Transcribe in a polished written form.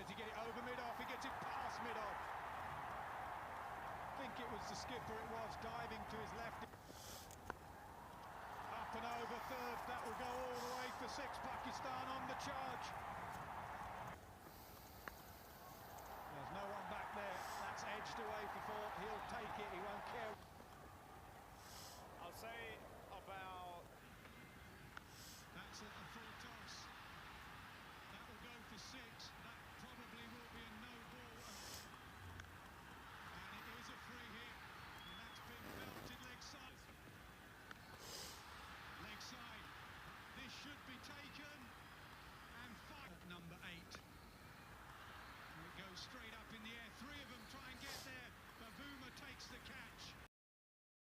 Does he get it over mid-off? He gets it past mid-off. I think it was the skipper, it was, diving to his left. Up and over third, that will go all the way for six. Pakistan on the charge. There's no one back there. That's edged away for four. He'll take it, he won't care.